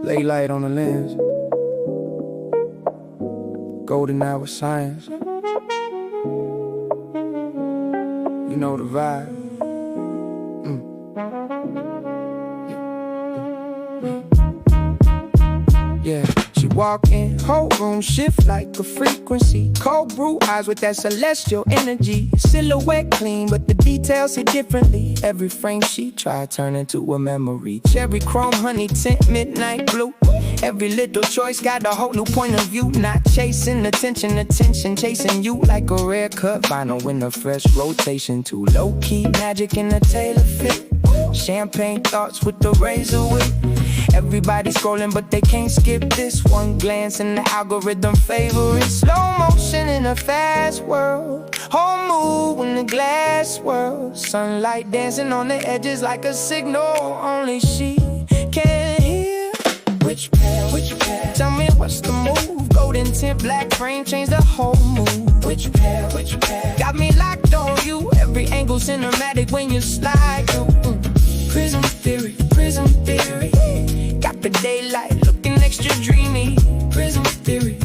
Lay light on the lens. Golden hour science. You know the vibe. Yeah, she walk in, whole room shift like a frequency. Cold brew eyes with that celestial energy. Silhouette clean, but the details hit differently. Every frame she try turn into a memory. Cherry chrome, honey tint, midnight blue. Every little choice got a whole new point of view. Not chasing attention, chasing you like a rare cut vinyl in a fresh rotation. Too low-key magic in a tailor fit. Champagne thoughts with the razor whip. Everybody scrolling but they can't skip this. One glance and the algorithm favorite. Slow motion in a fast world. Whole mood when the glass swirls. Sunlight dancing on the edges like a signal. Only she can hear. Which pair? Tell me what's the move. Golden tint, black frame, change the whole mood. Which pair? Got me locked on you. Every angle cinematic when you slide through. Prism theory. Got the daylight looking extra dreamy. Prism theory.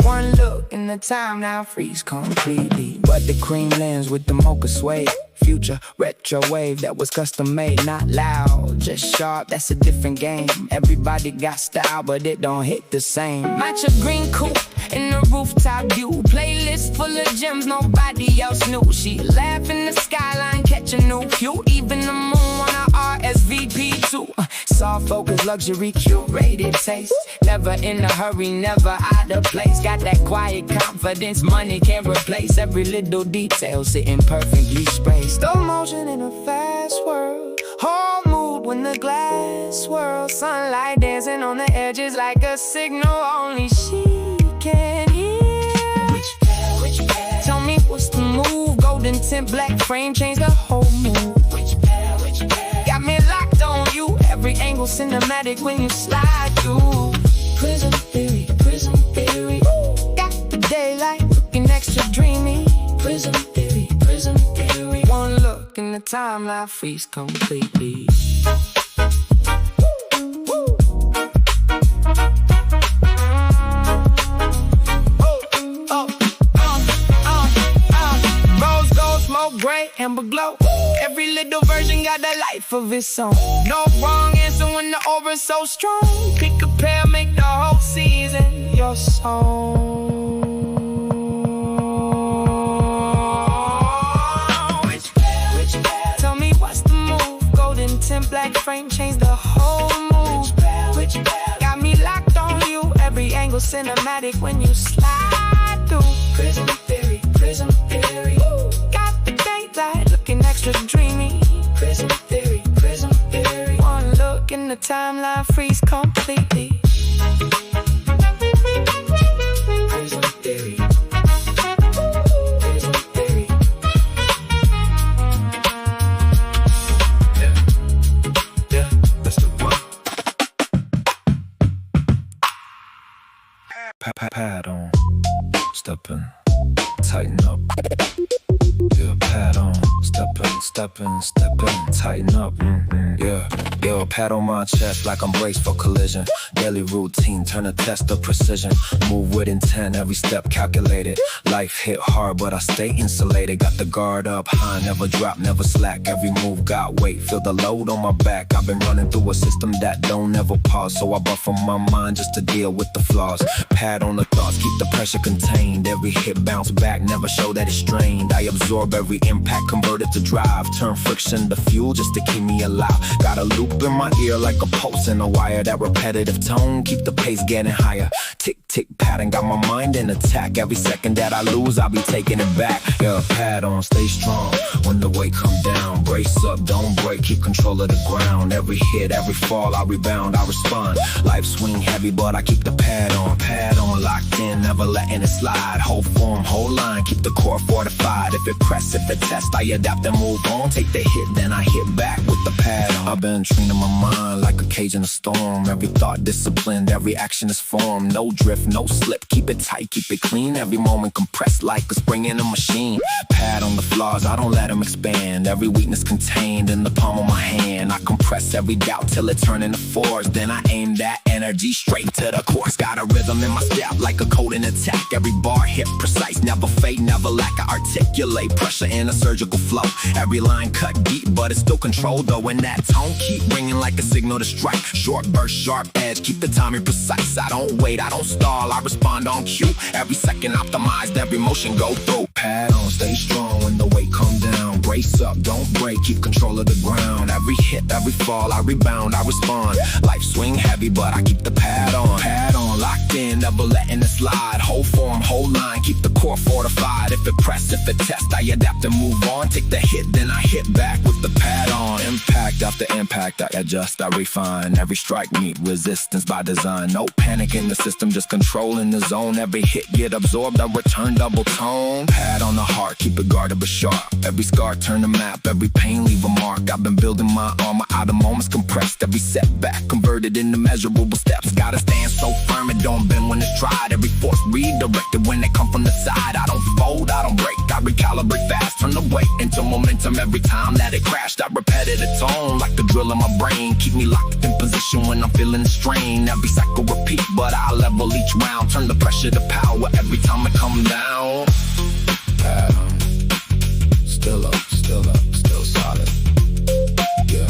One look and the time now freeze completely. But the cream lens with the mocha suede. Future retro wave that was custom made. Not loud, just sharp, that's a different game. Everybody got style but it don't hit the same. Match a green coupe in the rooftop view. Playlist full of gems nobody else knew. She laugh in the skyline, catch a new view. Even the moon on her RSVP too. Soft focus, luxury, curated taste. Never in a hurry, never out of place. Got that quiet confidence money can't replace. Every little detail sitting perfectly spaced. Slow motion in a fast world. Whole mood when the glass swirls. Sunlight dancing on the edges like a signal. Only she can hear. Which pair? Tell me what's the move. Golden tint, black frame, change the whole mood. Which pair? Got me locked on you. Every angle cinematic when you slide through. Prism theory. Got the daylight looking extra dreamy. Prism theory. One look and the timeline freeze completely. Rose gold, smoke gray, amber glow. Every little version got the life of its own. No wrong answer when the aura's so strong. Pick a pair, make the whole season your song. Black frame, change the whole mood. Which pair? Got me locked on you. Every angle cinematic when you slide through. Prism theory. Got the daylight looking extra dreamy. Prism theory. One look and the timeline freeze completely. Prism theory. Pad on, steppin', tighten up. Yeah, pad on, steppin', tighten up. Yeah, pat on my chest like I'm braced for collision. Daily routine, turn a test of precision. Move with intent, every step calculated. Life hit hard, but I stay insulated. Got the guard up high, never drop, never slack. Every move got weight, feel the load on my back. I've been running through a system that don't ever pause, so I buffer my mind just to deal with the flaws. Pad on the thoughts, keep the pressure contained. Every hit bounce back, never show that it's strained. I absorb every impact, convert it to drive. Turn friction to fuel just to keep me alive. Got a loop in my ear like a pulse in a wire. That repetitive tone, keep the pace getting higher. Tick, tick, pattern, got my mind in attack. Every second that I lose, I'll be taking it back. Yeah, pad on, stay strong. When the weight come down, brace up, don't break, keep control of the ground. Every hit, every fall, I rebound, I respond. Life swing heavy, but I keep the pad on, locked in, never letting it slide. Whole form, whole line, keep the core fortified. If it press, if it test, I adapt and move on. Take the hit, then I hit back with the pad on. I've been training my mind like a cage in a storm. Every thought disciplined, every action is formed. No drift, no slip, keep it tight, keep it clean. Every moment compressed like a spring in a machine. Pad on the flaws, I don't let them expand. Every weakness contained in the palm of my hand. I compress every doubt till it turn into force. Then I aim that energy straight to the course. Got a rhythm in my step like a coding attack. Every bar hit precise, never fade, never lack. I articulate pressure in a surgical flow. Every line cut deep, but it's still controlled though. And that tone keep ringing like a signal to strike. Short burst, sharp edge, keep the timing precise. I don't wait, I don't stall, I respond on cue. Every second optimized, every motion go through. Pad on, stay strong when the weight come down. Brace up, don't break, keep control of the ground. Every hit, every fall, I rebound, I respond. Life swing heavy, but I keep the pad on. Pad on, locked in, never letting it slide. Whole form, whole line, keep the core fortified. If it press, if it test, I adapt and move on. Take the hit, then I hit back with the pad on. Impact after impact, I adjust, I refine. Every strike meet resistance by design. No panic in the system, just controlling the zone. Every hit get absorbed, I return double tone. Pad on the heart, keep it guarded but sharp. Every scar turn the map, every pain leave a mark. I've been building my armor out of moments compressed. Every setback converted into measurable steps. Gotta stand so firm it don't bend when it's tried. Every force redirected when they come from the side. I don't fold, I don't break, I recalibrate fast. Turn the weight into momentum every time that it crashed. I repeated a tone like the drill in my brain. Keep me locked in position when I'm feeling the strain. Every cycle repeat, but I level each round. Turn the pressure to power every time it come down. Pad on, still up, still solid. Yeah.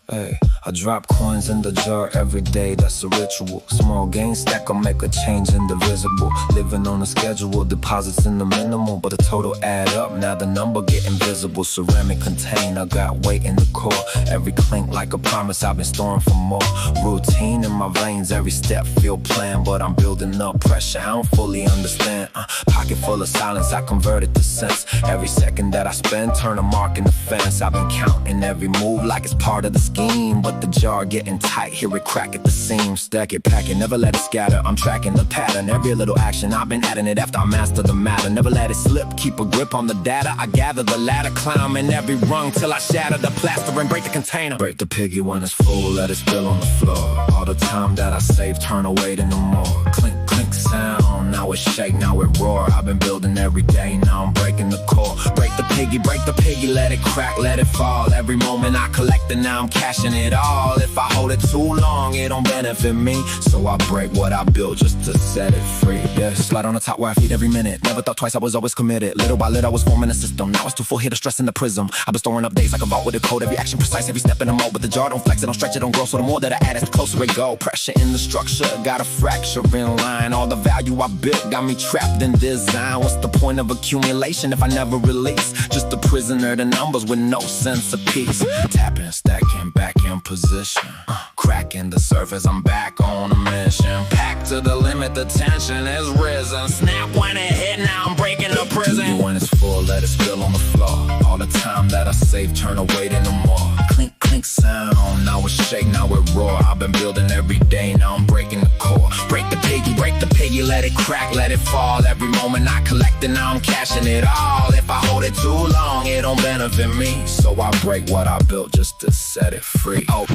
Hey, I drop coins in the jar every day, that's a ritual. Small gain stack, I'll make a change indivisible. Living on a schedule, deposits in the minimal, but the total add up, now the number get invisible. Ceramic container, got weight in the core. Every clink like a promise, I've been storing for more. Routine in my veins, every step feel planned, but I'm building up pressure, I don't fully understand. Pocket full of silence, I convert it to sense. Every second that I spend, turn a mark in the fence. I've been counting every move like it's part of the scheme, but the jar getting tight, hear it crack at the seam. Stack it, pack it, never let it scatter. I'm tracking the pattern, every little action I've been adding it after I master the matter. Never let it slip, keep a grip on the data. I gather the ladder, climb in every rung till I shatter the plaster and break the container. Break the piggy when it's full, let it spill on the floor. All the time that I save, turn away to no more. Clink, clink sound, now it shake, now it roar. I've been building every day, now I'm breaking the core. Break the piggy, let it crack, let it fall. Every moment I collect and now I'm cashing it all. If I hold it too long, it don't benefit me, so I break what I built just to set it free. Yeah, slide on the top where I feed every minute. Never thought twice, I was always committed. Little by little I was forming a system, now it's too full here to stress in the prism. I've been storing up days like a vault with a code. Every action precise, every step in the mode, but the jar don't flex, it don't stretch, it don't grow. So the more that I add it, the closer it go. Pressure in the structure, got a fracture in line. All the value I built got me trapped in design. What's the point of accumulation if I never release? Just a prisoner to numbers with no sense of peace. Tapping, stacking, back in position. Cracking the surface, I'm back on a mission. Packed to the limit, the tension is risen. Snap when it hit, now I'm breaking the prison. When it's full, let it spill on the floor. All the time that I save, turn away to no more. Clink, clink sound, now it shake, now it roar. I've been building every day, now I'm breaking the core. Break the piggy, let it crack, let it fall. Every moment I collect and now I'm cashing it all. If I hold it too long, it don't benefit me, so I break what I built just to set it free. Oh,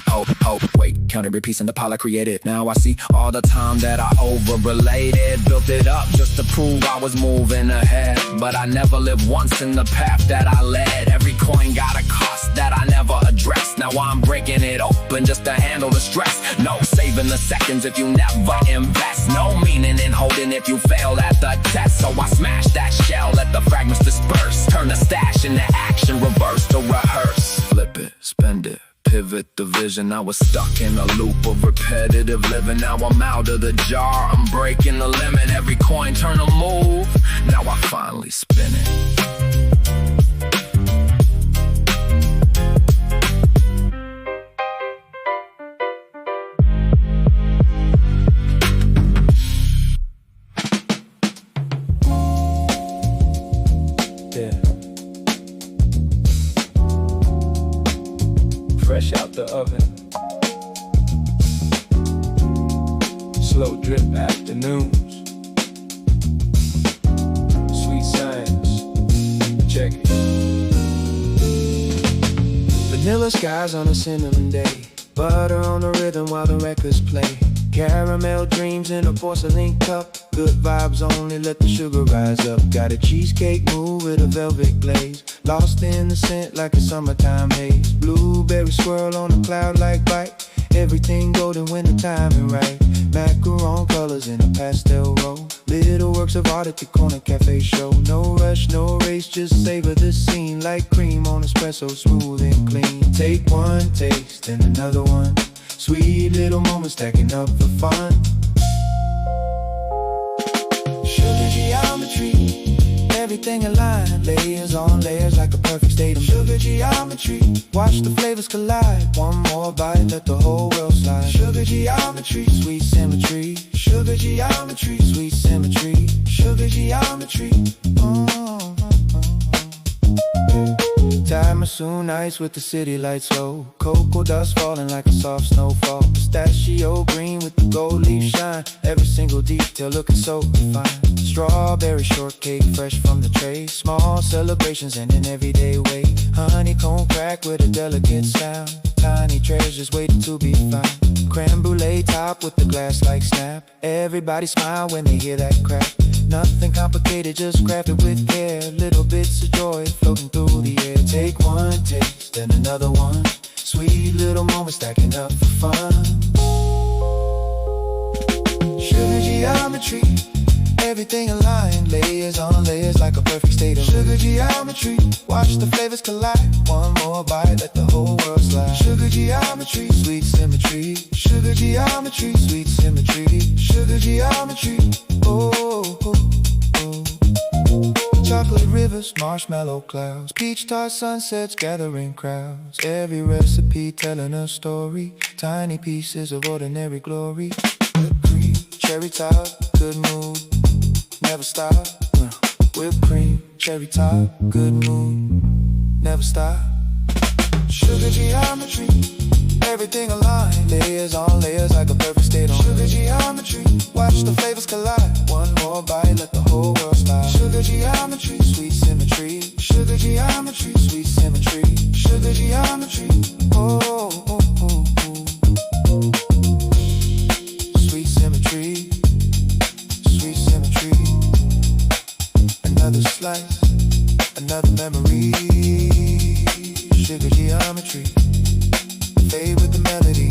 wait, counting repeats in the pile I created. Now I see all the time that I over-related. Built it up just to prove I was moving ahead, but I never lived once in the path that I led. Every coin got a cost that I never addressed. Now I'm breaking it open just to handle the stress. No saving the seconds if you never invest. No meaning in holding if you fail at the test. So I smash that shell, let the fragments disperse. Turn the stash into action, reverse to rehearse. Flip it, spend it, pivot the vision. I was stuck in a loop of repetitive living. Now I'm out of the jar, I'm breaking the limit. Every coin turn a move, now I finally spin it. Fresh out the oven, slow drip afternoons, sweet science, Vanilla skies on a cinnamon day, butter on the rhythm while the records play. Caramel dreams in a porcelain cup, good vibes only, let the sugar rise up. Got a cheesecake move with a velvet glaze, lost in the scent like a summertime haze. Blueberry swirl on a cloud-like bite, everything golden when the timing right. Macaron colors in a pastel roll, little works of art at the corner cafe show. No rush, no race, just savor the scene like cream on espresso, smooth and clean. Take one taste and another one, sweet little moments stacking up for fun. Sugar geometry, everything aligned, layers on layers like a perfect state of sugar geometry. Watch the flavors collide, one more bite, let the whole world slide. Sugar geometry, sweet symmetry. Sugar geometry, sweet symmetry. Sugar geometry. Tiramisu nights with the city lights low, cocoa dust falling like a soft snowfall. Pistachio green with the gold leaf shine, every single detail looking so refined. Strawberry shortcake fresh from the tray, small celebrations in an everyday way. Honeycomb crack with a delicate sound, tiny treasures waiting to be found. Creme brulee top with the glass like snap, everybody smile when they hear that crack. Nothing complicated, just crafted with care, little bits of joy floating through the air. Take one taste, then another one, sweet little moments stacking up for fun. Sugar geometry, everything aligned, layers on layers like a perfect state of sugar geometry. Watch the flavors collide, one more bite, let the whole world slide. Sugar geometry, sweet symmetry. Sugar geometry, sweet symmetry. Sugar geometry, oh, oh, oh. Chocolate rivers, marshmallow clouds, peach tart sunsets gathering crowds. Every recipe telling a story, tiny pieces of ordinary glory. Whipped cream, cherry top, good mood, never stop. Whipped cream, cherry top, good mood, never stop. Sugar geometry, everything aligned, layers on layers like a perfect state on sugar geometry. Watch the flavors collide, one more bite, let the whole world slide. Sugar geometry, sweet symmetry. Sugar geometry, sweet symmetry. Sugar geometry, oh, oh, oh, oh. Sweet symmetry, sweet symmetry. Another slice, another memory. Sugar geometry, fade with the melody.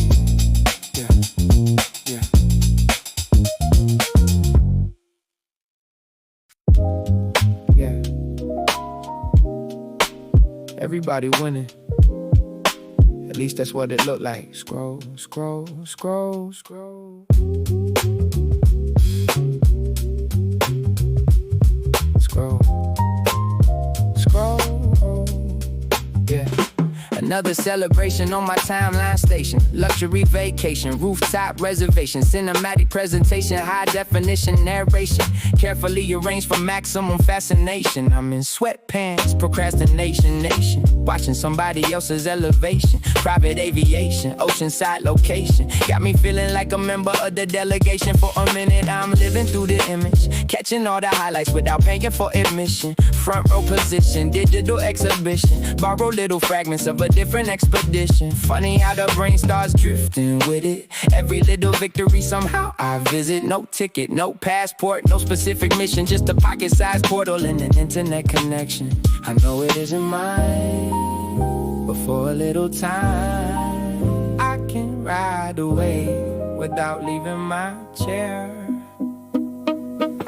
Yeah, yeah. Yeah. Everybody winning. At least that's what it looked like. Scroll, scroll, scroll, scroll. Scroll, scroll, yeah. Another celebration on my timeline station. Luxury vacation, rooftop reservation, cinematic presentation, high definition narration, carefully arranged for maximum fascination. I'm in sweatpants, procrastination nation, watching somebody else's elevation. Private aviation, oceanside location, got me feeling like a member of the delegation. For a minute I'm living through the image, catching all the highlights without paying for admission. Front row position, digital exhibition, borrow little fragments of a different expedition. Funny how the brain starts drifting with it. Every little victory somehow I visit. No ticket, no passport, no specific mission, just a pocket-sized portal and an internet connection. I know it isn't mine, but for a little time I can ride away without leaving my chair.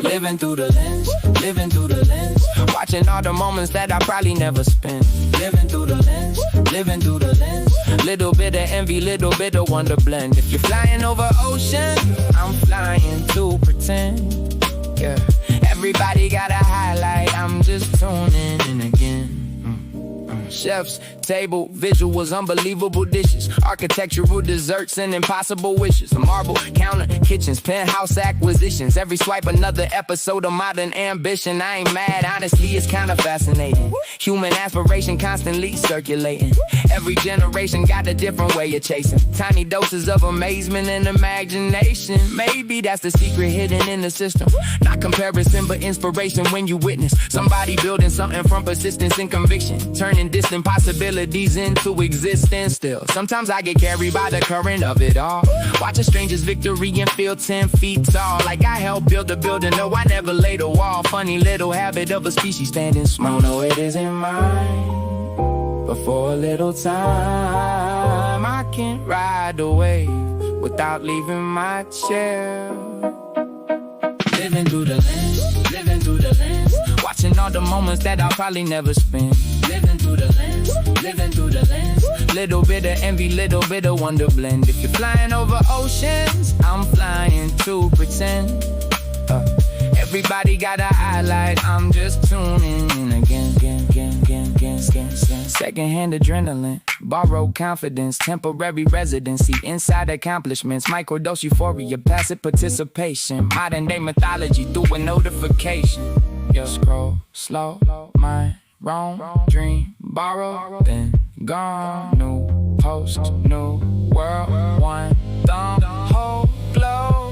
Living through the lens, living through the lens, watching all the moments that I probably never spent. Living through the lens, living through the lens, little bit of envy, little bit of wonder blend. If you're flying over ocean, I'm flying to pretend. Yeah, everybody got a highlight, I'm just tuning in again. Chef's table, visuals, unbelievable dishes, architectural desserts and impossible wishes. Marble counter kitchens, penthouse acquisitions, every swipe another episode of modern ambition. I ain't mad, honestly it's kinda fascinating. Human aspiration constantly circulating. Every generation got a different way of chasing. Tiny doses of amazement and imagination. Maybe that's the secret hidden in the system. Not comparison but inspiration when you witness somebody building something from persistence and conviction, turning distance building possibilities into existence still. Sometimes I get carried by the current of it all. Watch a stranger's victory and feel 10 feet tall. Like I helped build a building, no, I never laid a wall. Funny little habit of a species standing small. No, it isn't mine, but for a little time I can't ride the wave without leaving my chair. Living through the lens, living through the lens. Watching all the moments that I'll probably never spend. Living through the lens, living through the lens. Little bit of envy, little bit of wonder blend. If you're flying over oceans, I'm flying to pretend. Everybody got a highlight, I'm just tuning in again. Secondhand adrenaline, borrowed confidence, temporary residency, inside accomplishments, microdose euphoria, passive participation, modern day mythology through a notification. Yo, scroll slow, mind wrong, dream borrow, then gone. New post, new world, one thumb, whole flow,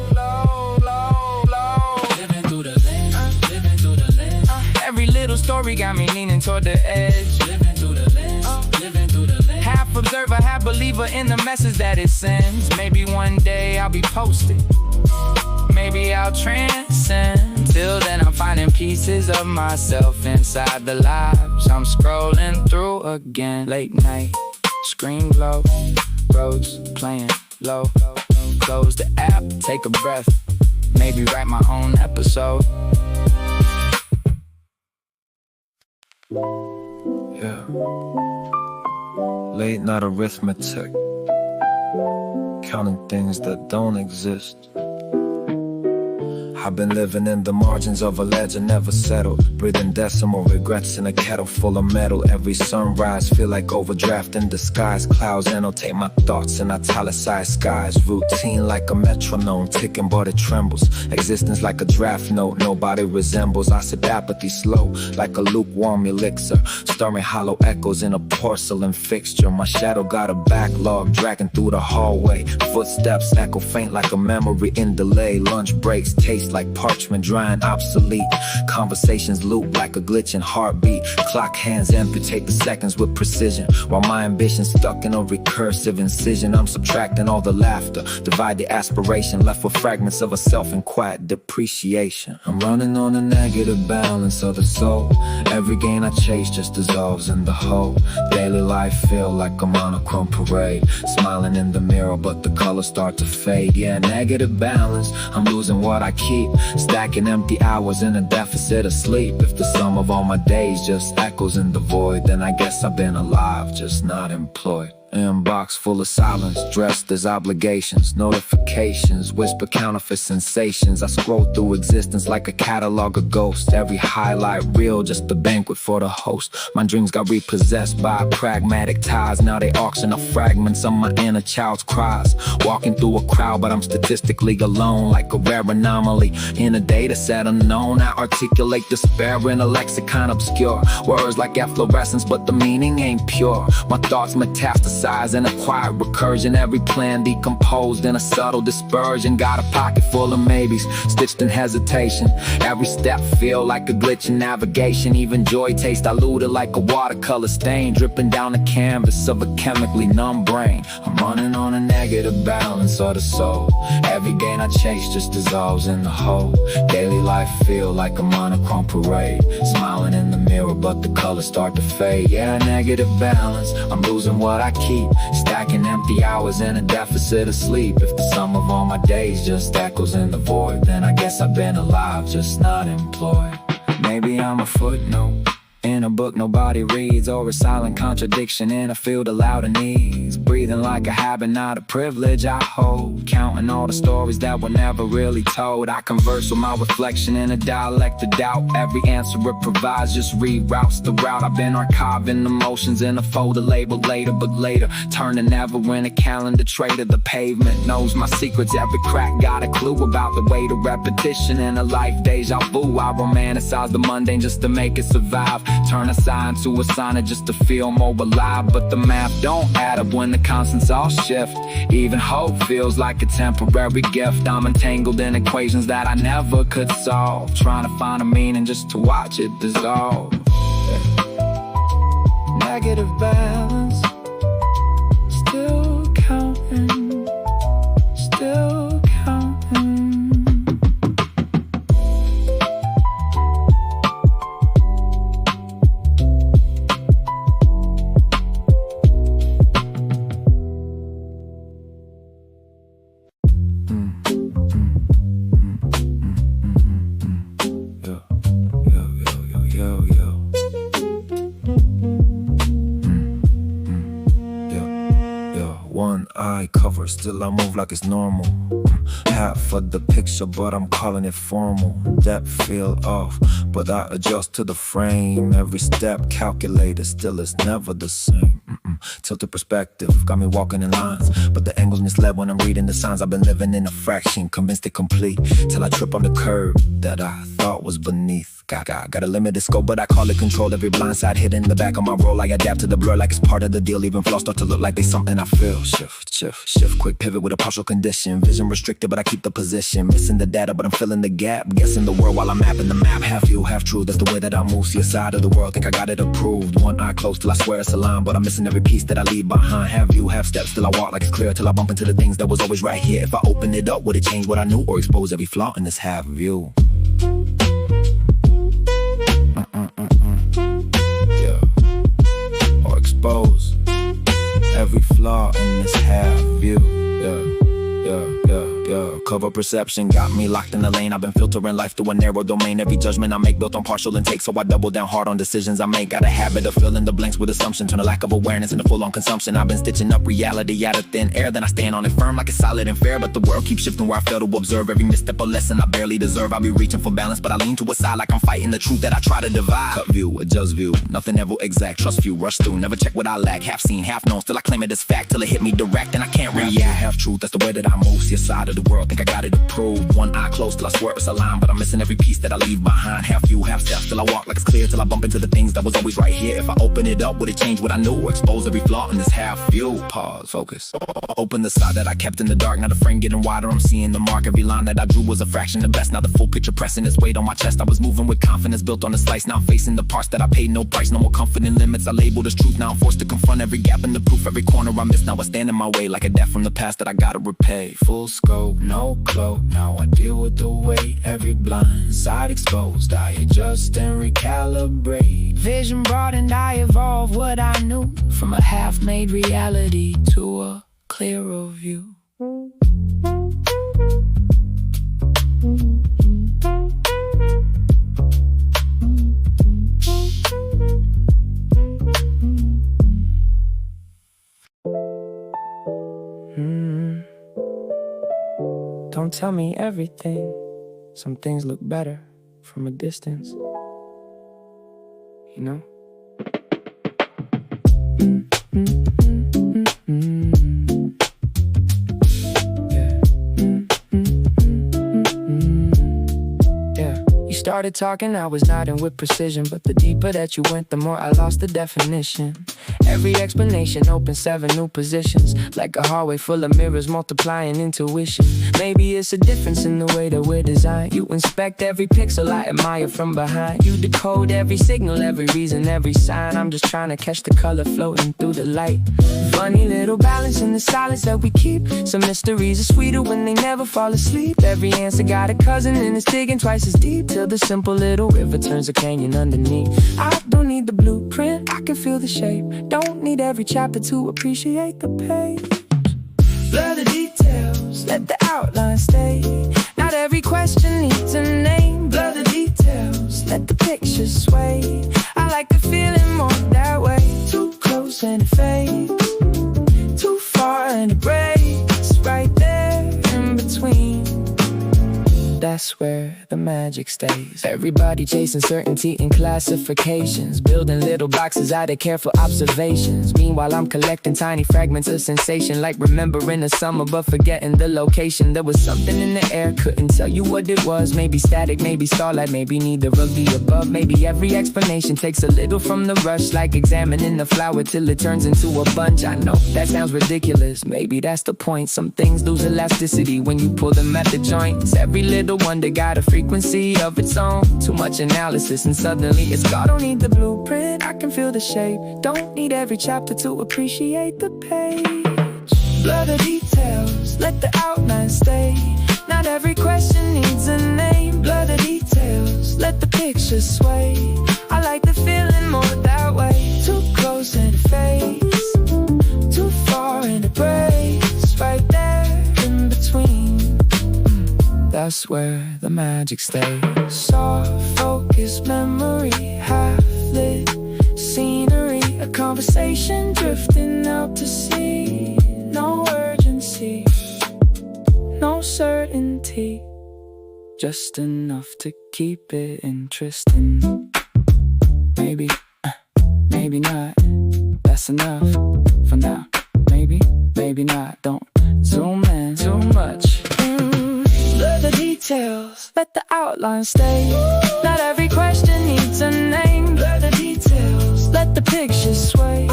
living through the lens, living through the lens. Every little story got me leaning toward the edge. Living through the lens, living through the lens. Half observer, half believer in the message that it sends. Maybe one day I'll be posted, maybe I'll transcend. Till then I'm finding pieces of myself inside the lives I'm scrolling through again. Late night, screen glow, roads playing low. Close the app, take a breath, maybe write my own episode. Yeah. Late night arithmetic, counting things that don't exist. I've been living in the margins of a ledger, never settled. Breathing decimal regrets in a kettle full of metal. Every sunrise feel like overdraft in disguise. Clouds annotate my thoughts in italicized skies. Routine like a metronome, ticking but it trembles. Existence like a draft note, nobody resembles. I sip apathy slow, like a lukewarm elixir, stirring hollow echoes in a porcelain fixture. My shadow got a backlog, dragging through the hallway. Footsteps echo faint like a memory in delay. Lunch breaks taste like parchment drying obsolete. Conversations loop like a glitching heartbeat. Clock hands amputate the seconds with precision, while my ambition stuck in a recursive incision. I'm subtracting all the laughter, divide the aspiration, left with fragments of a self in quiet depreciation. I'm running on a negative balance of the soul. Every gain I chase just dissolves in the whole. Daily life feel like a monochrome parade. Smiling in the mirror but the colors start to fade. Yeah, negative balance, I'm losing what I keep. Stacking empty hours in a deficit of sleep. If the sum of all my days just echoes in the void, then I guess I've been alive, just not employed. Inbox full of silence, dressed as obligations. Notifications, whisper counterfeit sensations. I scroll through existence like a catalog of ghosts. Every highlight reel, just a banquet for the host. My dreams got repossessed by pragmatic ties. Now they auction off fragments of my inner child's cries. Walking through a crowd, but I'm statistically alone, like a rare anomaly in a data set unknown. I articulate despair in a lexicon obscure. Words like efflorescence, but the meaning ain't pure. My thoughts metastasize in a quiet recursion. Every plan decomposed in a subtle dispersion. Got a pocket full of maybes, stitched in hesitation. Every step feel like a glitch in navigation. Even joy tastes diluted like a watercolor stain, dripping down the canvas of a chemically numb brain. I'm running on a negative balance of the soul. Every gain I chase just dissolves in the whole. Daily life feel like a monochrome parade. Smiling in the mirror but the colors start to fade. Yeah, negative balance, I'm losing what I keep. Stacking empty hours in a deficit of sleep. If the sum of all my days just echoes in the void, then I guess I've been alive, just not employed. Maybe I'm a footnote in a book nobody reads, or a silent contradiction in a field of louder needs. Breathing like a habit, not a privilege I hold. Counting all the stories that were never really told. I converse with my reflection in a dialect of doubt. Every answer it provides just reroutes the route. I've been archiving emotions in a folder labeled later, but later turn to never in a calendar traitor. The pavement knows my secrets, every crack got a clue about the weight of repetition in a life deja vu. I romanticize the mundane just to make it survive. Turn a sign to a sonnet just to feel more alive. But the math don't add up when the constants all shift. Even hope feels like a temporary gift. I'm entangled in equations that I never could solve, trying to find a meaning just to watch it dissolve. negative balance. Still counting, still counting. One eye covered, still I move like it's normal. Half of the picture, but I'm calling it formal. Depth feel off, but I adjust to the frame. Every step calculated, still it's never the same. Tilted perspective, got me walking in lines, but the angle's misled when I'm reading the signs. I've been living in a fraction, convinced it complete, till I trip on the curb that I thought was beneath. Got a limited scope, but I call it control. Every blind side hit in the back of my roll. I adapt to the blur like it's part of the deal. Even flaws start to look like they something I feel. Shift, quick pivot with a partial condition. Vision restricted, but I keep the position. Missing the data, but I'm filling the gap. Guessing the world while I'm mapping the map. Half view, half true, that's the way that I move. See a side of the world, think I got it approved. One eye closed till I swear it's a line, but I'm missing every piece that I leave behind. Half view, half steps, till I walk like it's clear, till I bump into the things that was always right here. If I open it up, would it change what I knew, or expose every flaw in this half view? Yeah. Or expose every flaw in this half view. Cover perception got me locked in the lane. I've been filtering life through a narrow domain. Every judgment I make built on partial intake, so I double down hard on decisions I make. Got a habit of filling the blanks with assumption, turn a lack of awareness into full-on consumption. I've been stitching up reality out of thin air, then I stand on it firm like it's solid and fair. But the world keeps shifting where I fail to observe. Every misstep a lesson I barely deserve. I'll be reaching for balance, but I lean to a side like I'm fighting the truth that I try to divide. Cut view, adjust view, nothing ever exact. Trust few, rush through, never check what I lack. Half seen, half known, still I claim it as fact, till it hit me direct and I can't react. Half truth, that's the way that I move. See a side of the world, think I got it approved. One eye closed till I swear it's a line, but I'm missing every piece that I leave behind. Half view, half steps, till I walk like it's clear, till I bump into the things that was always right here. If I open it up, would it change what I knew, or expose every flaw in this half view? Pause, focus. Open the side that I kept in the dark, now the frame getting wider, I'm seeing the mark. Every line that I drew was a fraction of best, now the full picture pressing its weight on my chest. I was moving with confidence built on a slice, now I'm facing the parts that I paid no price. No more confident limits I labeled as truth, now I'm forced to confront every gap in the proof. Every corner I miss, now I stand in my way like a debt from the past that I gotta repay. Full scope, no cloak, now I deal with the weight. Every blind side exposed, I adjust and recalibrate. Vision broadened, I evolve what I knew, from a half-made reality to a clearer view. Don't tell me everything. Some things look better from a distance, you know? Started talking, I was nodding with precision, but the deeper that you went, the more I lost the definition. Every explanation opened 7 new positions, like a hallway full of mirrors multiplying intuition. Maybe it's a difference in the way that we're designed. You inspect every pixel I admire from behind. You decode every signal, every reason, every sign. I'm just trying to catch the color floating through the light. Funny little balance in the silence that we keep. Some mysteries are sweeter when they never fall asleep. Every answer got a cousin and it's digging twice as deep, till the simple little river turns a canyon underneath. I don't need the blueprint, I can feel the shape. Don't need every chapter to appreciate the page. Blur the details, let the outline stay. Not every question needs a name. Blur the details, let the picture sway. I like the feeling more that way. Too close and it fades, too far and it breaks. Right there in between, that's where the magic stays. Everybody chasing certainty and classifications, building little boxes out of careful observations. Meanwhile, I'm collecting tiny fragments of sensation, like remembering a summer but forgetting the location. There was something in the air, couldn't tell you what it was. Maybe static, maybe starlight, maybe neither of the above. Maybe every explanation takes a little from the rush, like examining the flower till it turns into a bunch. I know that sounds ridiculous, maybe that's the point. Some things lose elasticity when you pull them at the joints. Every little one wonder got a frequency of its own. Too much analysis and suddenly it's gone. Don't need the blueprint, I can feel the shape. Don't need every chapter to appreciate the page. Blur the details, let the outline stay. Not every question needs a name. Blur the details, let the picture sway. I like the feeling more that way. Too close and it fades, too far and it breaks. Right there in between, that's where the magic stays. Soft focus memory, half-lit scenery. A conversation drifting out to sea. No urgency, no certainty, just enough to keep it interesting. Maybe, maybe not, that's enough for now. Maybe, maybe not, don't zoom in too much. Blur the details, let the outline stay. Not every question needs a name. Blur the details, let the picture sway.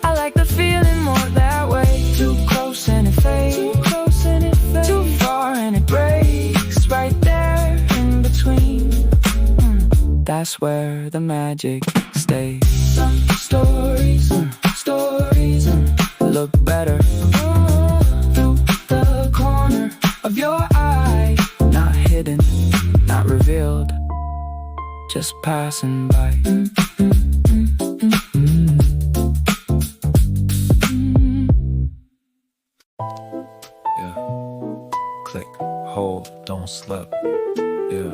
I like the feeling more that way. Too close and it fades, too close and it fades. Too far and it breaks. Right there in between, that's where the magic stays. Some stories, stories look better through the corner of your eye. Not hidden, not revealed, just passing by. Yeah. Click, hold, don't slip. Yeah.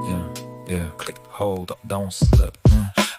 Yeah, yeah. Click, hold, don't slip.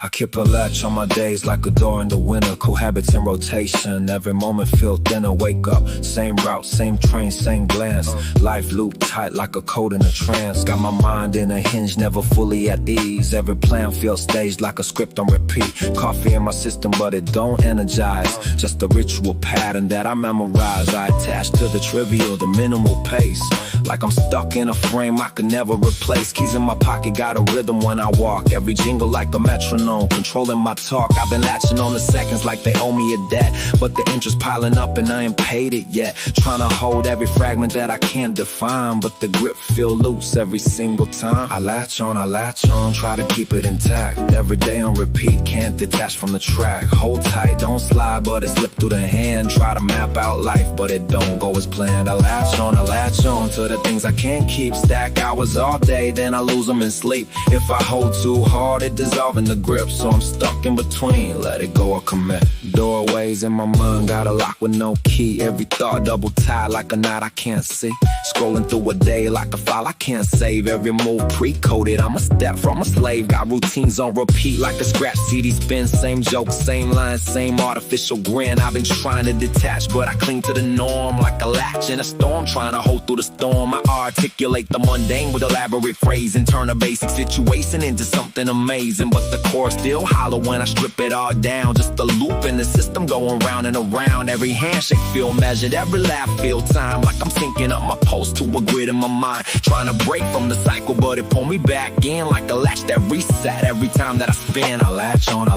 I keep a latch on my days like a door in the winter. Cohabits in rotation, every moment feel thinner. Wake up, same route, same train, same glance. Life loop tight like a code in a trance. Got my mind in a hinge, never fully at ease. Every plan feels staged like a script on repeat. Coffee in my system, but it don't energize. Just a ritual pattern that I memorize. I attach to the trivial, the minimal pace. Like I'm stuck in a frame I could never replace. Keys in my pocket, got a rhythm when I walk. Every jingle like a metronome, controlling my talk. I've been latching on the seconds like they owe me a debt. But the interest piling up and I ain't paid it yet. Trying to hold every fragment that I can't define. But the grip feel loose every single time. I latch on, try to keep it intact. Every day on repeat, can't detach from the track. Hold tight, don't slide, but it slipped through the hand. Try to map out life, but it don't go as planned. I latch on to the things I can't keep. Stack hours all day, then I lose them in sleep. If I hold too hard, it dissolve in the grip. So I'm stuck in between, let it go or commit. Doorways in my mind, got a lock with no key. Every thought double tied like a knot I can't see. Scrolling through a day like a file I can't save. Every move pre-coded, I'm a step from a slave. Got routines on repeat like a scratch CD spin. Same joke, same line, same artificial grin. I've been trying to detach, but I cling to the norm like a latch in a storm. Trying to hold through the storm, I articulate the mundane with elaborate phrase and turn a basic situation into something amazing. But the core still hollow when I strip it all down. Just a loop in the system going round and around. Every handshake feel measured, every laugh feel time. Like I'm syncing up my pulse to a grid in my mind. Trying to break from the cycle, but it pull me back in like a latch that reset. Every time that I spin, I latch on,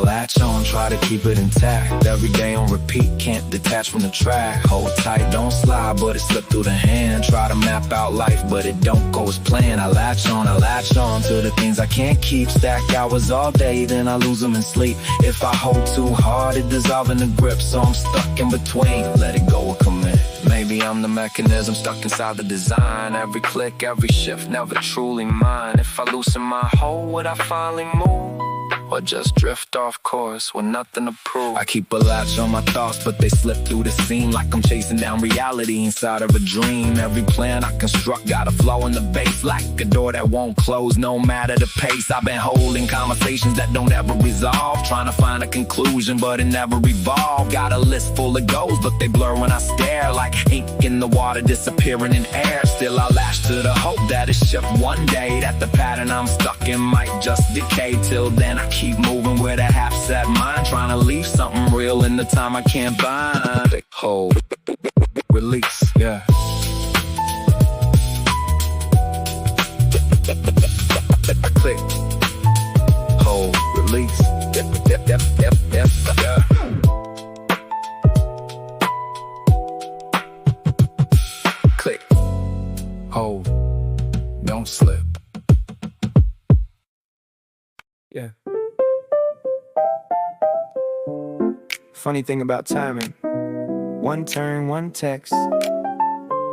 try to keep it intact. Every day on repeat, can't detach from the track. Hold tight, don't slide, but it slipped through the hand. Try to map out life, but it don't go as planned. I latch on to the things I can't keep. Stack hours all day, then I lose them in sleep. If I hold too hard, it dissolve in the grip. So I'm stuck in between, let it go or commit. Maybe I'm the mechanism stuck inside the design. Every click, every shift, never truly mine. If I loosen my hold, would I finally move? Or just drift off course with nothing to prove? I keep a latch on my thoughts, but they slip through the seam like I'm chasing down reality inside of a dream. Every plan I construct got a flaw in the base, like a door that won't close no matter the pace. I've been holding conversations that don't ever resolve, trying to find a conclusion, but it never evolved. Got a list full of goals, but they blur when I stare, like ink in the water disappearing in air. Still I latch to the hope that it shift one day, that the pattern I'm stuck in might just decay. Till then I keep moving with a half-set mind, trying to leave something real in the time I can't bind. Hold, release, yeah. Click, hold, release, yeah. Click, hold, Yeah. Funny thing about timing. One turn, one text.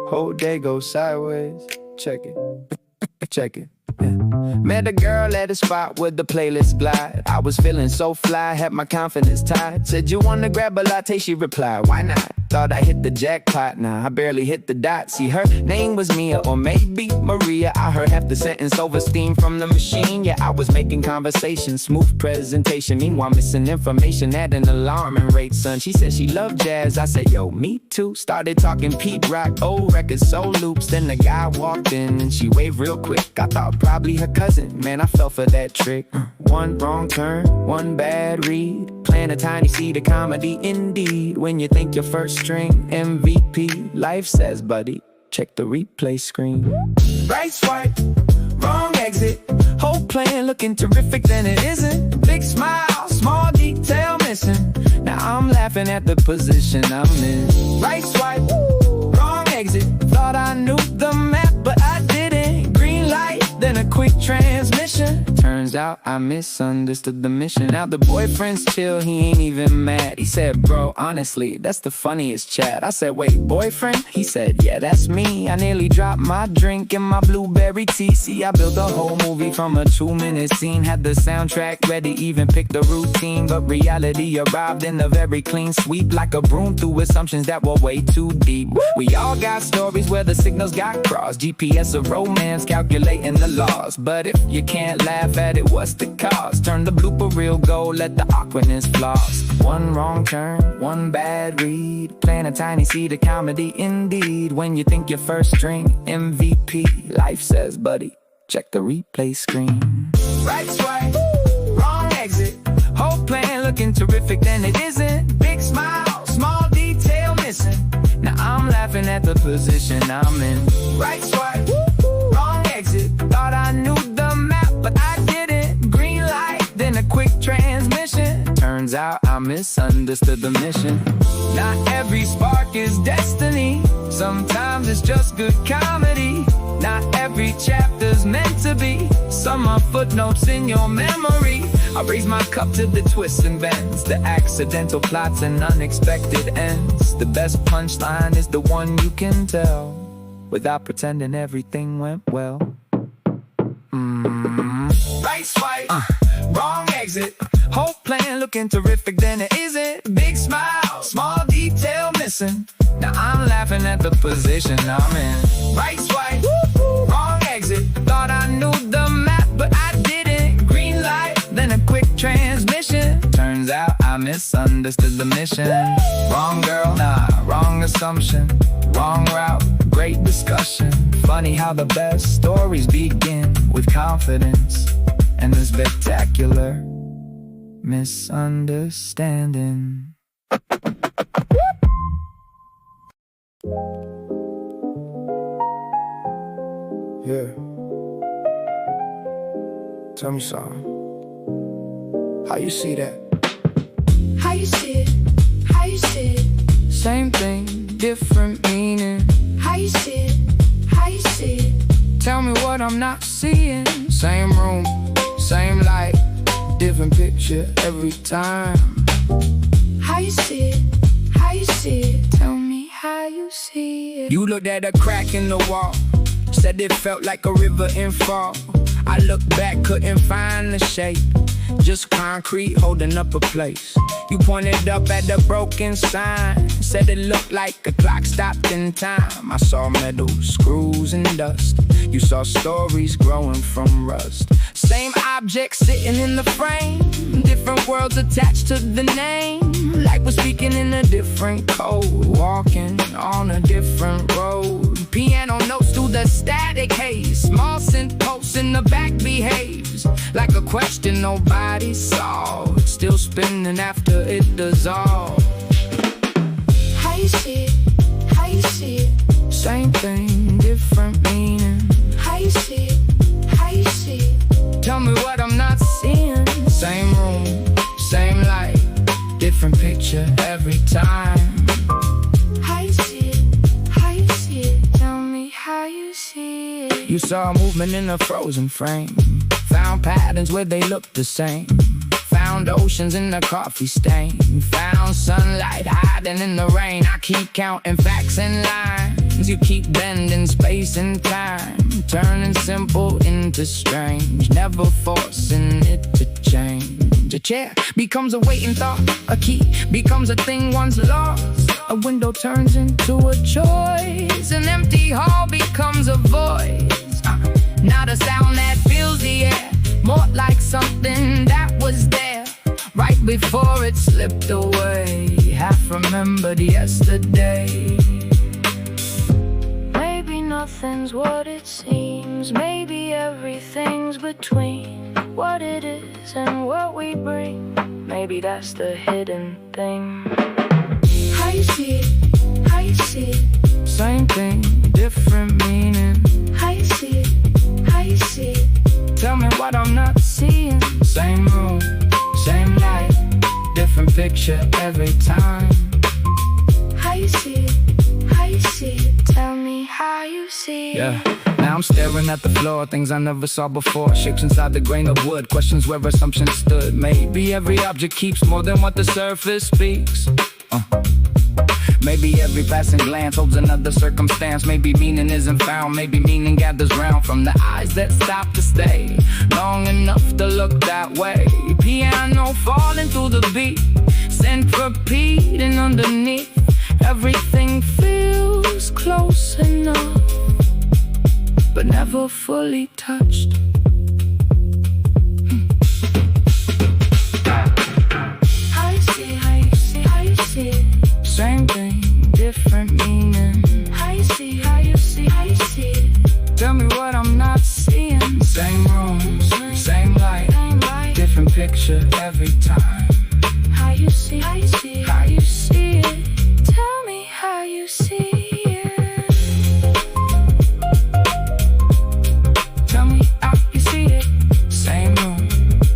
Whole day goes sideways. Check it. Check it. Yeah. Met a girl at a spot with the playlist glide. I was feeling so fly, had my confidence tied. Said, you wanna grab a latte? She replied, why not? Thought I hit the jackpot, nah, I barely hit the dot. See, her name was Mia, or maybe Maria. I heard half the sentence over steam from the machine. Yeah, I was making conversation, smooth presentation. Meanwhile, missing information at an alarming rate, son. She said she loved jazz, I said, yo, me too. Started talking Pete Rock, old records, soul loops. Then the guy walked in and she waved real quick. I thought probably her cousin, man, I fell for that trick. One wrong turn, one bad read. Plant a tiny seed of comedy indeed. When you think your first string MVP, life says, buddy, check the replay screen. Right swipe, wrong exit. Whole plan looking terrific, then it isn't. Big smile, small detail missing. Now I'm laughing at the position I'm in. Right swipe, wrong exit. Thought I knew the map, but I didn't. Green light, then a quick transmission. Turns out I misunderstood the mission. Now the boyfriend's chill, he ain't even mad. He said, bro, honestly, that's the funniest chat. I said, wait, boyfriend? He said, yeah, that's me. I nearly dropped my drink and my blueberry tea. See, I built a whole movie from a 2-minute scene. Had the soundtrack ready, even picked the routine. But reality arrived in a very clean sweep, like a broom through assumptions that were way too deep. We all got stories where the signals got crossed. GPS of romance, calculating the laws. But if you can't laugh at it, what's the cause? Turn the blooper reel gold, let the awkwardness floss. One wrong turn, one bad read. Plant a tiny seed of comedy indeed. When you think your first string MVP, life says, buddy, check the replay screen. Right swipe, wrong exit. Whole plan looking terrific, then it isn't. Big smile, small detail missing. Now I'm laughing at the position I'm in. Right swipe, wrong exit. Thought I knew the map, but I didn't. Green light, then a quick transmission. Turns out I misunderstood the mission. Not every spark is destiny. Sometimes it's just good comedy. Not every chapter's meant to be. Some are footnotes in your memory. I raise my cup to the twists and bends, the accidental plots and unexpected ends. The best punchline is the one you can tell without pretending everything went well. Right swipe, wrong exit. Whole plan looking terrific, then it isn't. Big smile, small detail missing. Now I'm laughing at the position I'm in. Right swipe, wrong exit. Thought I knew the map, but I didn't. Green light, then a quick transmission. Turns out I misunderstood the mission. Wrong girl, nah, wrong assumption. Wrong route, great discussion. Funny how the best stories begin with confidence and a spectacular misunderstanding. Yeah. Tell me something. How you see that? How you see it? How you see it? Same thing, different meaning. How you see it? How you see it? Tell me what I'm not seeing. Same room, same light, different picture every time. How you see it? How you see it? Tell me how you see it. You looked at a crack in the wall, said it felt like a river in fall. I looked back, couldn't find the shape, just concrete holding up a place. You pointed up at the broken sign, said it looked like a clock stopped in time. I saw metal screws and dust. You saw stories growing from rust. Same object sitting in the frame, different worlds attached to the name. Like we're speaking in a different code, walking on a different road. Piano notes through the static haze. Small synth pulse in the back behaves like a question nobody solved, still spinning after it dissolved. How you see it? How you see it? Same thing, different meaning. How you see it? How you see it? Tell me what I'm not seeing. Same room, same light, different picture every time. How you see it? How you see it? Tell me how you see it. You saw movement in a frozen frame, Found patterns where they look the same. Found oceans in the coffee stain. Found sunlight hiding in the rain. I keep counting facts and lines. You keep bending space and time, turning simple into strange, never forcing it to change. A chair becomes a waiting thought. A key becomes a thing once lost. A window turns into a choice. An empty hall becomes a voice. Not a sound that fills the air, more like something that was there right before it slipped away. Half remembered yesterday. Maybe nothing's what it seems. Maybe everything's between what it is and what we bring. Maybe that's the hidden thing. How you see it, how you see it. Same thing, different meaning. How you see it, how you see it. Tell me what I'm not seeing. Same room, same light, different picture every time. How you see it, how you see it. Tell me how you see it. Yeah. Now I'm staring at the floor, things I never saw before. Shapes inside the grain of wood, questions where assumptions stood. Maybe every object keeps more than what the surface speaks. Maybe every passing glance holds another circumstance. Maybe meaning isn't found, maybe meaning gathers round from the eyes that stop to stay long enough to look that way. Piano falling through the beat, synth repeating underneath. Everything feels close enough, but never fully touched. How you see, how you see, how you see it. Same thing, different meaning. How you see, how you see, how you see it. Tell me what I'm not seeing. Same room, same light, different picture every time. How you see, how you see, how you see it. Tell me how you see it. Tell me how you see it. Same room,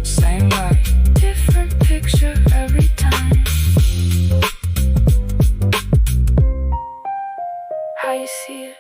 same light, different picture every time. How you see it.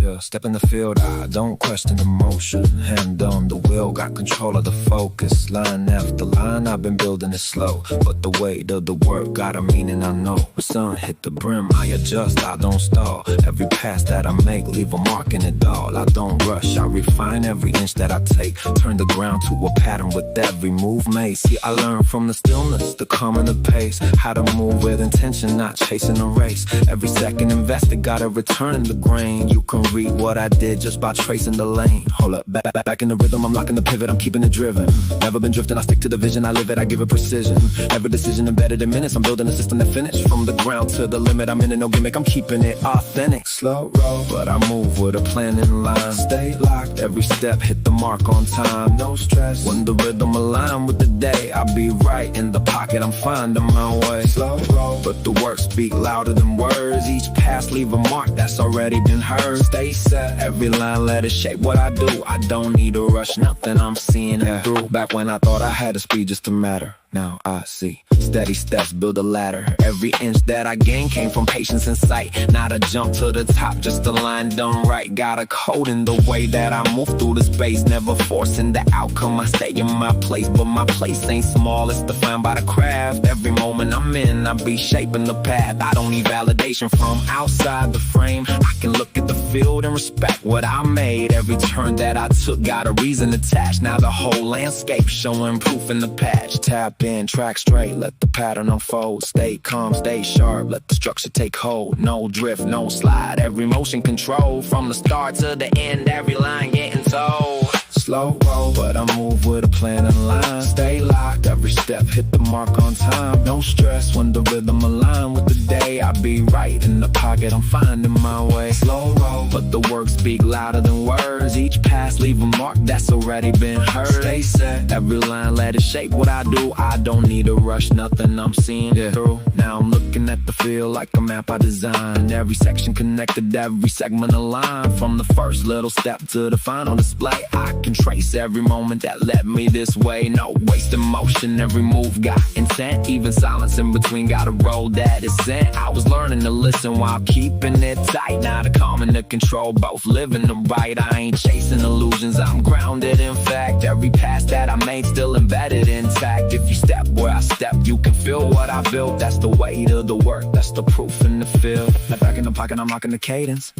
Yeah, step in the field, I don't question emotion. Hand on the wheel, got control of the focus. Line after line, I've been building it slow, but the weight of the work got a meaning I know. Sun hit the brim, I adjust, I don't stall. Every pass that I make, leave a mark in it all. I don't rush, I refine every inch that I take. Turn the ground to a pattern with every move made. See, I learn from the stillness, the calm and the pace. How to move with intention, not chasing a race. Every second invested, got a return in the grain. You can read what I did just by tracing the lane. Hold up, back in the rhythm, I'm locking the pivot, I'm keeping it driven. Never been drifting, I stick to the vision, I live it, I give it precision. Every decision embedded in minutes, I'm building a system that finish. From the ground to the limit, I'm in it, no gimmick, I'm keeping it authentic. Slow roll, but I move with a plan in line. Stay locked, every step hit the mark on time. No stress, when the rhythm align with the day, I'll be right in the pocket, I'm finding my way. Slow roll, but the words speak louder than words. Each pass leave a mark that's already been heard. Stay set, every line let it shape what I do. I don't need to rush nothing, I'm seeing it through. Back when I thought I had to speed just to matter, now I see. Steady steps build a ladder. Every inch that I gain came from patience and sight. Not a jump to the top, just a line done right. Got a code in the way that I move through the space. Never forcing the outcome, I stay in my place. But my place ain't small, it's defined by the craft. Every moment I'm in, I be shaping the path. I don't need validation from outside the frame. I can look at the field and respect what I made. Every turn that I took got a reason attached. Now the whole landscape showing proof in the patch. Tap in, track straight, let the pattern unfold. Stay calm, stay sharp, let the structure take hold. No drift, no slide, every motion controlled. From the start to the end, every line getting told. Slow roll, but I move with a plan in line. Stay locked, every step hit the mark on time. No stress when the rhythm align with the day. I be right in the pocket, I'm finding my way. Slow roll, but the words speak louder than words. Each pass leave a mark that's already been heard. They said every line let it shape what I do. I don't need to rush nothing, I'm seeing through. Now I'm looking at the field like a map I designed. Every section connected, every segment aligned. From the first little step to the final display, I can trace every moment that led me this way. No wasted motion, every move got intent. Even silence in between got a role that is sent. I was learning to listen while keeping it tight. Now the calm and the control, both living the right. I ain't chasing illusions, I'm grounded in fact. Every pass that I made still embedded intact. If you step where I step, you can feel what I built. That's the weight of the work, that's the proof in the field. Now back in the pocket, I'm rocking the cadence.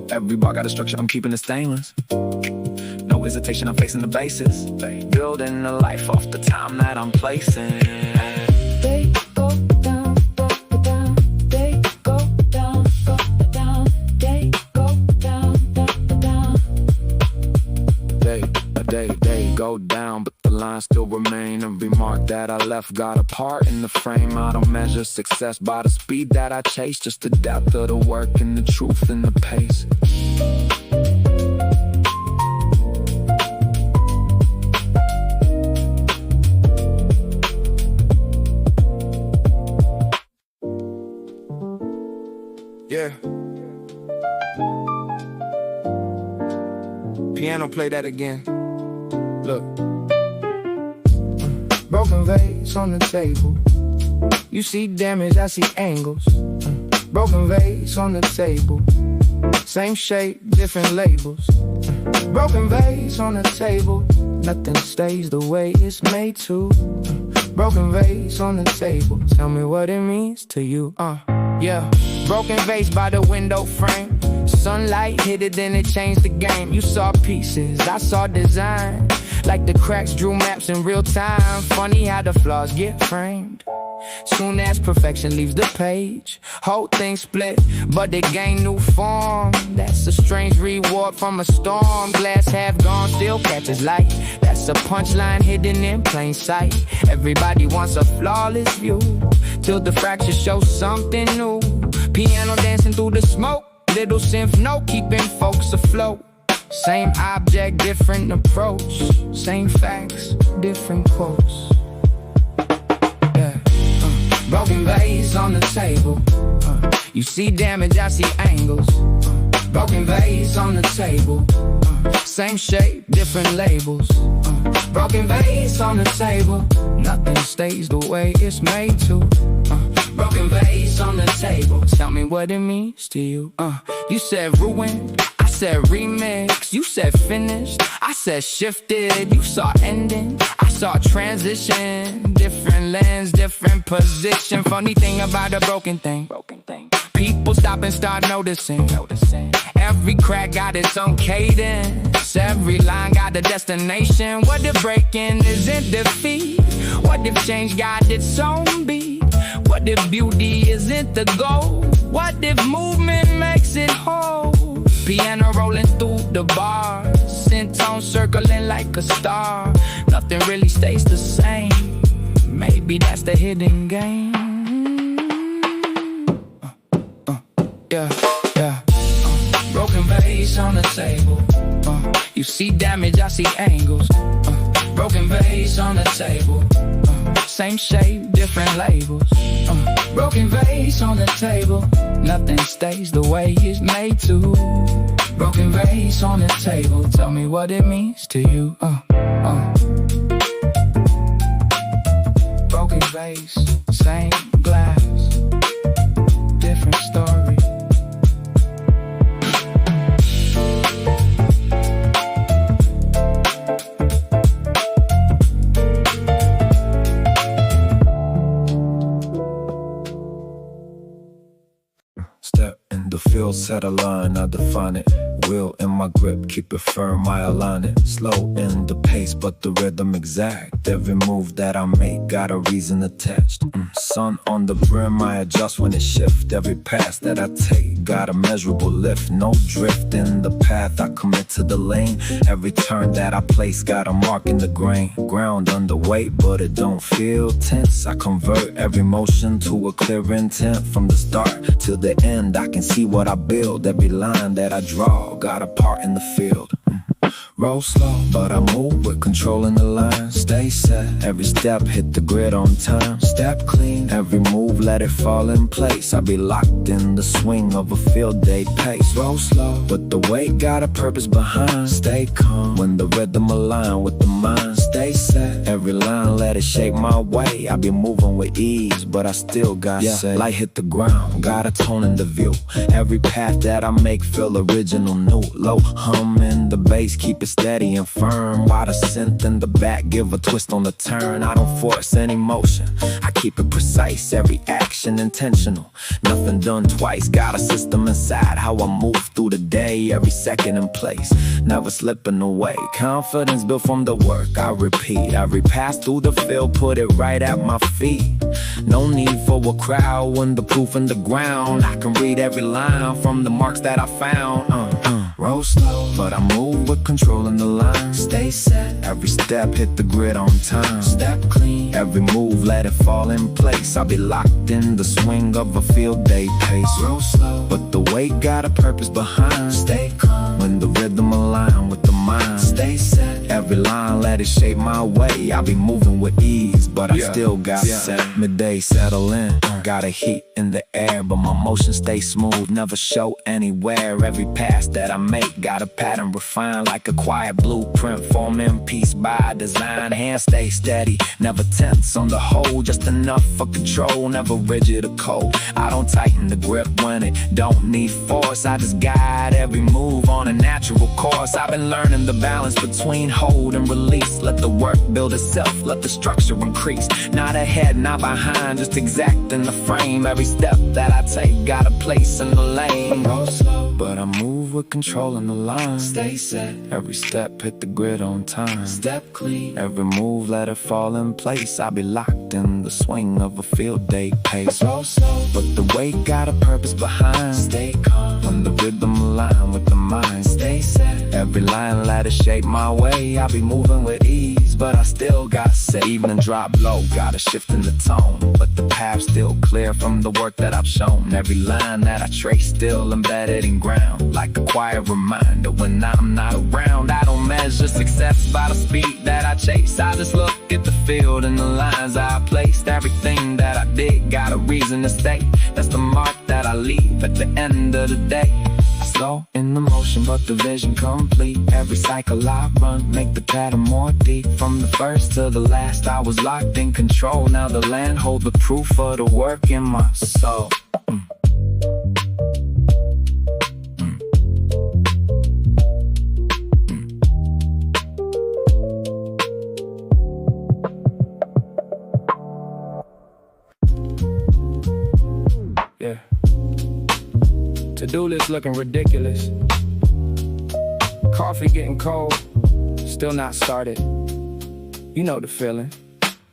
Every bar got a structure, I'm keeping it stainless. No hesitation, I'm facing the basis. Building a life off the time that I'm placing. They go down, down. They go down, down. They go down, down. They go down, but the lines still remain. Every mark that I left got a part in the frame. I don't measure success by the speed that I chase, just the depth of the work and the truth in the pace. Yeah. Piano, play that again. Look. Broken vase on the table. You see damage, I see angles. Broken vase on the table. Same shape, different labels. Broken vase on the table. Nothing stays the way it's made to. Broken vase on the table. Tell me what it means to you. Yeah. Broken vase by the window frame. Sunlight hit it, then it changed the game. You saw pieces, I saw design. Like the cracks drew maps in real time. Funny how the flaws get framed. Soon as perfection leaves the page, whole thing split, but it gained new form. That's a strange reward from a storm. Glass half gone, still catches light. That's a punchline hidden in plain sight. Everybody wants a flawless view, till the fracture shows something new. Piano dancing through the smoke, little synth note keeping folks afloat. Same object, different approach. Same facts, different quotes. Broken vase on the table. You see damage, I see angles. Broken vase on the table. Same shape, different labels. Broken vase on the table. Nothing stays the way it's made to. Broken vase on the table. Tell me what it means to you. You said ruined, I said remix. You said finished, I said shifted. You saw ending, I saw transition. Different lens, different position. Funny thing about a broken thing. People stop and start noticing. Every crack got its own cadence. Every line got a destination. What if breaking isn't defeat? What if change got its own beat? What if beauty isn't the goal? What if movement makes it whole? Piano rolling through the bars, syntone circling like a star. Nothing really stays the same. Maybe that's the hidden game. Yeah. Broken vase on the table. You see damage, I see angles. Broken vase on the table. Same shape, different labels. Broken vase on the table. Nothing stays the way it's made to. Broken vase on the table. Tell me what it means to you. Broken vase, same glass, different story. Step in the field, set a line, I define it. wheel in my grip, keep it firm, I align it. Slow in the pace, but the rhythm exact. Every move that I make got a reason attached. Sun on the brim, I adjust when it shift. Every pass that I take got a measurable lift. No drift in the path, I commit to the lane. Every turn that I place got a mark in the grain. Ground underweight, but it don't feel tense. I convert every motion to a clear intent. From the start till the end, I can see what I build. Every line that I draw got a part in the field. Roll slow, but I move with control in the line. Stay set, every step hit the grid on time. Step clean, every move let it fall in place. I be locked in the swing of a field day pace. Roll slow, but the weight got a purpose behind. Stay calm when the rhythm align with the mind. Stay set, every line let it shape my way. I be moving with ease, but I still got light hit the ground, got a tone in the view. Every path that I make feel original new. Low hum in the bass, keep it steady and firm, while the synth in the back give a twist on the turn. I don't force any motion, I keep it precise, every action intentional. Nothing done twice, got a system inside how I move through the day. Every second in place, never slipping away. Confidence built from the work, I repeat. Every pass through the field, put it right at my feet. No need for a crowd when the proof in the ground. I can read every line from the marks that I found. Roll slow, but I move with control in the line. Stay set, every step hit the grid on time. Step clean, every move let it fall in place. I'll be locked in the swing of a field day pace. Roll slow, but the weight got a purpose behind. Stay calm when the rhythm align with the mind. Stay set, every line let it shape my way. I'll be moving with ease, but I still got set. Midday settle in, got a heat in the air, but my motion stay smooth, never show anywhere. Every pass that I make got a pattern refined, like a quiet blueprint forming piece by design. Hands stay steady, never tense on the whole, just enough for control, never rigid or cold. I don't tighten the grip when it don't need force, I just guide every move on a natural course. I've been learning the balance between hold and release. Let the work build itself, let the structure increase. Not ahead, not behind, just exact in the frame. Every step that I take got a place in the lane. Go slow, but I move with control in the line. Stay set, every step hit the grid on time. Step clean, every move let it fall in place. I'll be locked in the swing of a field day pace. Roll slow, but the weight got a purpose behind. Stay calm when the rhythm align with the mind. Stay set, every line let it shape my way. I'll be moving with ease, but I still got set. Evening drop low, got a shift in the tone, but the path still clear from the work that I've shown. Every line that I trace still embedded in ground, like a quiet reminder when I'm not around. I don't measure success by the speed that I chase, I just look at the field and the lines I placed. Everything that I did got a reason to stay, that's the mark that I leave at the end of the day. Slow in the motion, but the vision complete. Every cycle I run, make the pattern more deep. From the first to the last, I was locked in control. Now the land hold the proof of the work in my soul. Yeah. To-do list looking ridiculous. Coffee getting cold, still not started. You know the feeling.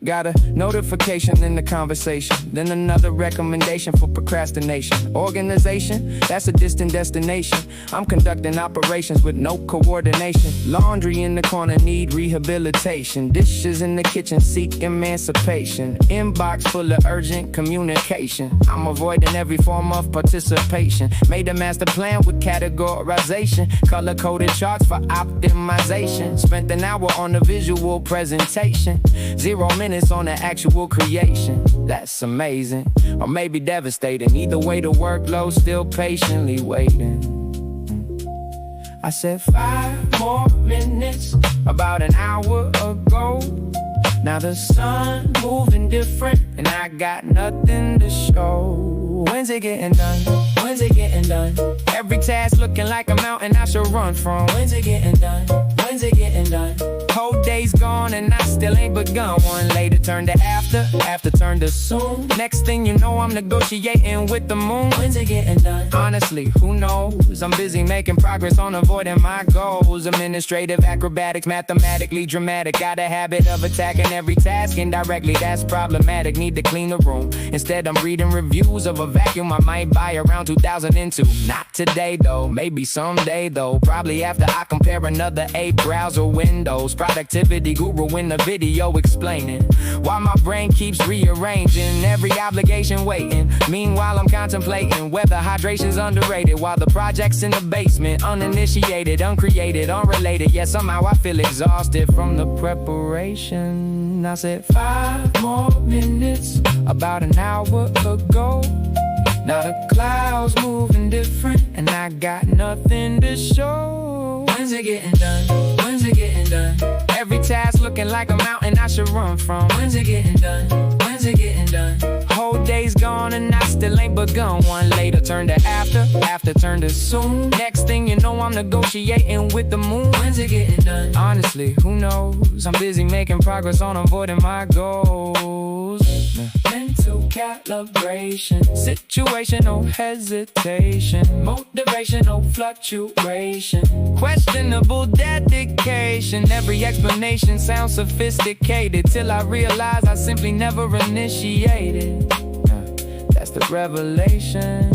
Got a notification in the conversation, then another recommendation for procrastination. Organization, that's a distant destination. I'm conducting operations with no coordination. Laundry in the corner need rehabilitation. Dishes in the kitchen seek emancipation. Inbox full of urgent communication. I'm avoiding every form of participation. Made a master plan with categorization. Color-coded charts for optimization. Spent an hour on the visual presentation. 0 minutes on the actual creation. That's amazing, or maybe devastating. Either way, the workload still patiently waiting. I said 5 more minutes, about an hour ago. Now the sun moving different, and I got nothing to show. When's it getting done? When's it getting done? Every task looking like a mountain I should run from. When's it getting done? When's it getting done? Whole day's gone and I still ain't begun one. Later turned to after, after turned to soon. Next thing you know, I'm negotiating with the moon. When's it getting done? Honestly, who knows? I'm busy making progress on avoiding my goals. Administrative acrobatics, mathematically dramatic. Got a habit of attacking every task indirectly. That's problematic, need to clean the room. Instead, I'm reading reviews of a vacuum I might buy around 2002. Not today though, maybe someday though. Probably after I compare another 8 browser windows. Productivity guru in the video explaining why my brain keeps rearranging, every obligation waiting. Meanwhile, I'm contemplating whether hydration's underrated, while the project's in the basement, uninitiated, uncreated, unrelated. Yet somehow I feel exhausted from the preparation. I said 5 more minutes, about an hour ago. Now the clouds moving different, and I got nothing to show. When's it getting done? When's it getting done? Every task looking like a mountain I should run from. When's it getting done? When's it getting done? Whole day's gone and I still ain't begun one. Later turned to after, after turned to soon. Next thing you know, I'm negotiating with the moon. When's it getting done? Honestly, who knows? I'm busy making progress on avoiding my goals. Mental calibration, situational hesitation, motivational fluctuation, questionable dedication. Every explanation sounds sophisticated till I realize I simply never initiated. That's the revelation.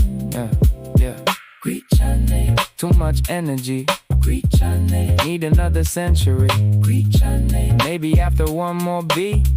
Too much energy. Need another century. Maybe after one more beat.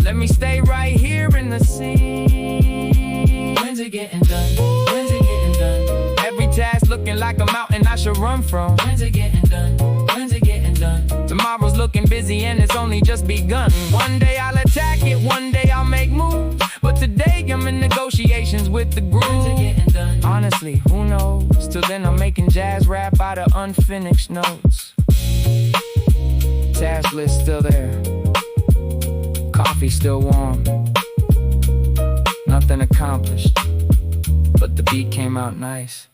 Let me stay right here in the scene. When's it getting done? When's it getting done? Every task looking like a mountain I should run from. When's it getting done? When's it getting done? Tomorrow's looking busy and it's only just begun. One day I'll attack it, one day I'll make moves. But today I'm in negotiations with the groove. When's it getting done? Honestly, who knows? Till then I'm making jazz rap out of unfinished notes. Task list still there, coffee still warm. Nothing accomplished, but the beat came out nice.